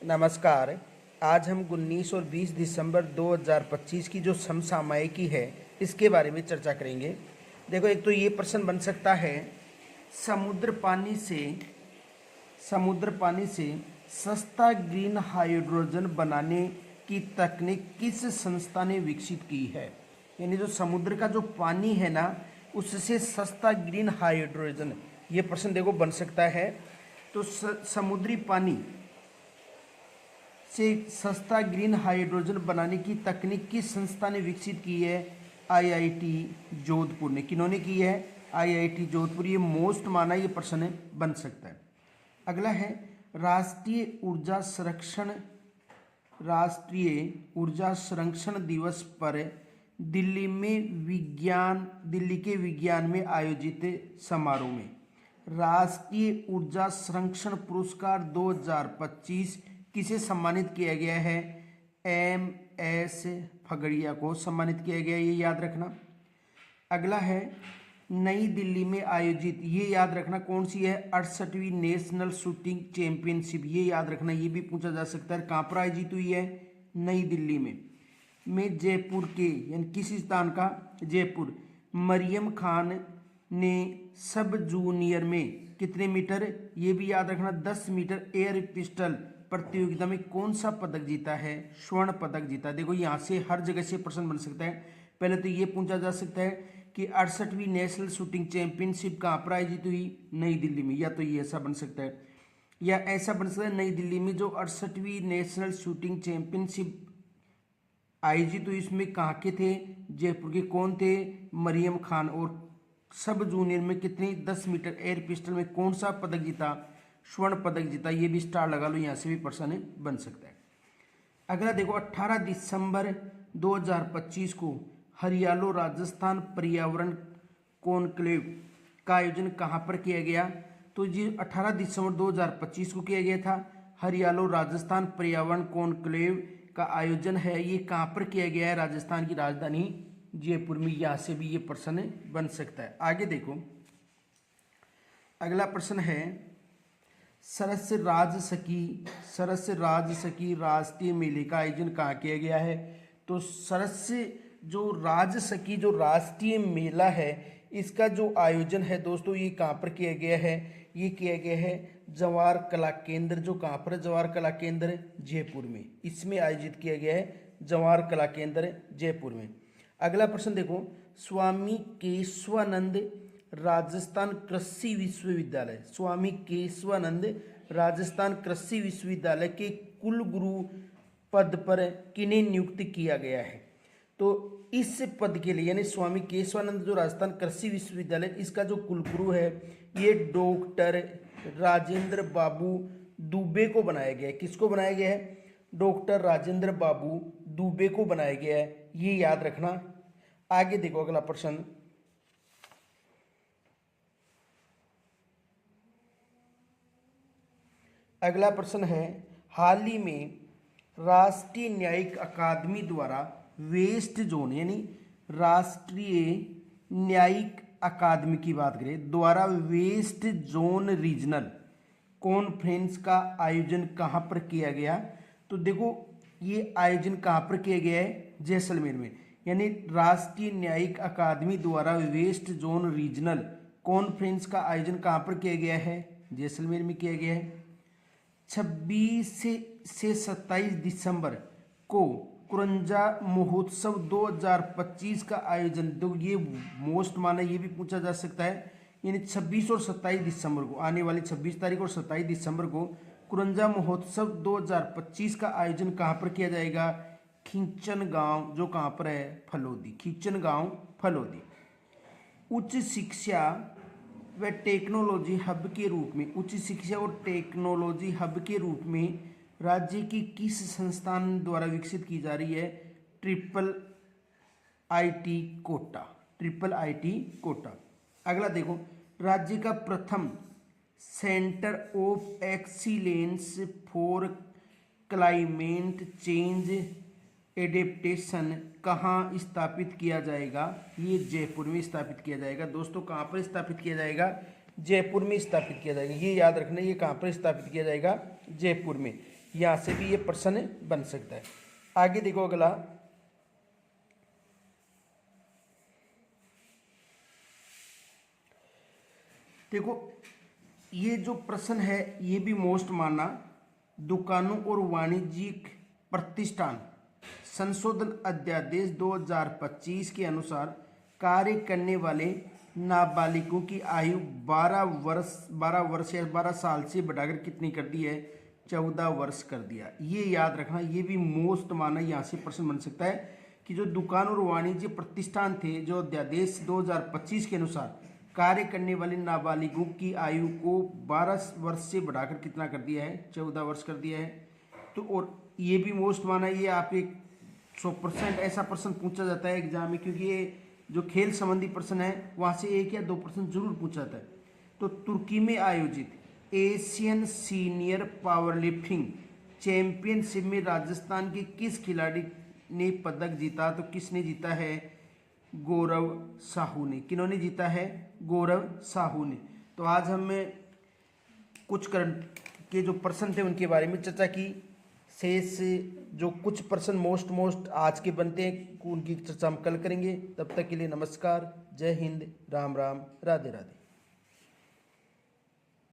नमस्कार। आज हम 19 और 20 दिसंबर 2025 की जो समसामयिकी है इसके बारे में चर्चा करेंगे। देखो, एक तो ये प्रश्न बन सकता है, समुद्र पानी से सस्ता ग्रीन हाइड्रोजन बनाने की तकनीक किस संस्था ने विकसित की है। यानी जो समुद्र का जो पानी है ना, उससे सस्ता ग्रीन हाइड्रोजन, ये प्रश्न देखो बन सकता है। तो समुद्री पानी से सस्ता ग्रीन हाइड्रोजन बनाने की तकनीक किस संस्था ने विकसित की है? आईआईटी जोधपुर ने। किन्होंने की है? आईआईटी जोधपुर। ये मोस्ट माना ये प्रश्न बन सकता है। अगला है राष्ट्रीय ऊर्जा संरक्षण दिवस पर दिल्ली के विज्ञान में आयोजित समारोह में राष्ट्रीय ऊर्जा संरक्षण पुरस्कार 2025 किसे सम्मानित किया गया है? एम.एस. फगड़िया को सम्मानित किया गया, ये याद रखना। अगला है नई दिल्ली में आयोजित, ये याद रखना कौन सी है? 68वीं नेशनल शूटिंग चैंपियनशिप, ये याद रखना, ये भी पूछा जा सकता है। कहाँ पर आयोजित हुई है? नई दिल्ली में जयपुर के, यानी किस स्थान का? जयपुर। मरियम खान ने सब जूनियर में कितने मीटर, ये भी याद रखना, 10 मीटर एयर पिस्टल प्रतियोगिता में कौन सा पदक जीता है? स्वर्ण पदक जीता। देखो, यहाँ से हर जगह से प्रश्न बन सकता है। पहले तो ये पूछा जा सकता है कि 68वीं नेशनल शूटिंग चैंपियनशिप कहाँ पर आयोजित हुई? नई दिल्ली में। या तो ये ऐसा बन सकता है, या ऐसा बन सकता है नई दिल्ली में जो 68वीं नेशनल शूटिंग चैंपियनशिप आयोजित हुई, इसमें कहाँ के थे? जयपुर के। कौन थे? मरियम खान। और सब जूनियर में कितनी? 10 मीटर एयर पिस्टल में कौन सा पदक जीता? स्वर्ण पदक जीता। ये भी स्टार लगा लो, यहाँ से भी प्रश्न बन सकता है। अगला देखो, 18 दिसंबर 2025 को हरियालो राजस्थान पर्यावरण कॉन्क्लेव का आयोजन कहाँ पर किया गया? तो ये 18 दिसंबर 2025 को किया गया था। हरियालो राजस्थान पर्यावरण कॉन्क्लेव का आयोजन है, ये कहाँ पर किया गया है? राजस्थान की राजधानी जयपुर में। यहाँ से भी ये प्रश्न बन सकता है। आगे देखो, अगला प्रश्न है सरस राजसखी राष्ट्रीय मेले का आयोजन कहाँ किया गया है? तो सरस जो राजसखी जो राष्ट्रीय मेला है, इसका जो आयोजन है दोस्तों, ये कहाँ पर किया गया है? ये किया गया है जवाहर कला केंद्र। जो कहाँ पर? जवाहर कला केंद्र जयपुर में। इसमें आयोजित किया गया है जवाहर कला केंद्र जयपुर में। अगला प्रश्न देखो, स्वामी केशवानंद राजस्थान कृषि विश्वविद्यालय, स्वामी केशवानंद राजस्थान कृषि विश्वविद्यालय के कुलगुरु पद पर किन्हें नियुक्त किया गया है? तो इस पद के लिए, यानी स्वामी केशवानंद जो राजस्थान कृषि विश्वविद्यालय, इसका जो कुलगुरु है ये डॉक्टर राजेंद्र बाबू दुबे को बनाया गया है। किसको बनाया गया है? डॉक्टर राजेंद्र बाबू दुबे को बनाया गया है, ये याद रखना। आगे देखो, अगला प्रश्न, अगला प्रश्न है हाल ही में राष्ट्रीय न्यायिक अकादमी द्वारा वेस्ट जोन, यानी राष्ट्रीय न्यायिक अकादमी की बात करें, द्वारा वेस्ट जोन रीजनल कॉन्फ्रेंस का आयोजन कहाँ पर किया गया? तो देखो, ये आयोजन कहाँ पर किया गया है? जैसलमेर में। यानी राष्ट्रीय न्यायिक अकादमी द्वारा वेस्ट जोन रीजनल कॉन्फ्रेंस का आयोजन कहाँ पर किया गया है? जैसलमेर में किया गया है। 26 से 27 दिसंबर को कुरंजा महोत्सव 2025 का आयोजन, तो ये मोस्ट माना, ये भी पूछा जा सकता है। यानी 26 और 27 दिसंबर को, आने वाली 26 तारीख और 27 दिसंबर को कुरंजा महोत्सव 2025 का आयोजन कहाँ पर किया जाएगा? खींचन गांव, जो कहाँ पर है? फलोदी। खींचन गांव, फलोदी। उच्च शिक्षा व टेक्नोलॉजी हब के रूप में, उच्च शिक्षा और टेक्नोलॉजी हब के रूप में राज्य की किस संस्थान द्वारा विकसित की जा रही है? ट्रिपल आईटी कोटा। अगला देखो, राज्य का प्रथम centre of excellence for climate change adaptation कहाँ स्थापित किया जाएगा? ये जयपुर में स्थापित किया जाएगा। दोस्तों, कहाँ पर स्थापित किया जाएगा? जयपुर में स्थापित किया जाएगा, ये याद रखना। ये कहाँ पर स्थापित किया जाएगा? जयपुर में। यहाँ से भी ये प्रश्न बन सकता है। आगे देखो अगला, देखो ये जो प्रश्न है ये भी मोस्ट माना, दुकानों और वाणिज्यिक प्रतिष्ठान संशोधन अध्यादेश 2025 के अनुसार कार्य करने वाले नाबालिगों की आयु 12 वर्ष या 12 साल से बढ़ाकर कितनी कर दी है? 14 वर्ष कर दिया। ये याद रखना, ये भी मोस्ट माना, यहाँ से प्रश्न बन सकता है कि जो दुकान और वाणिज्य प्रतिष्ठान थे, जो अध्यादेश 2025 के अनुसार कार्य करने वाले नाबालिगों की आयु को 12 वर्ष से बढ़ाकर कितना कर दिया है? 14 वर्ष कर दिया है। तो और ये भी मोस्ट माना, ये आपके 100% ऐसा प्रश्न पूछा जाता है एग्जाम में, क्योंकि ये जो खेल संबंधी प्रश्न है वहाँ से 1 या 2 प्रश्न जरूर पूछा जाता है। तो तुर्की में आयोजित Asian senior power lifting championship में राजस्थान के किस खिलाड़ी ने पदक जीता? तो किसने जीता है? गौरव साहू ने। किन्होंने जीता है? गौरव साहू ने। तो आज हम कुछ करंट के जो प्रश्न थे उनके बारे में चर्चा की। शेष जो कुछ प्रश्न मोस्ट आज के बनते हैं उनकी चर्चा हम कल करेंगे। तब तक के लिए नमस्कार, जय हिंद, राम राम, राधे राधे।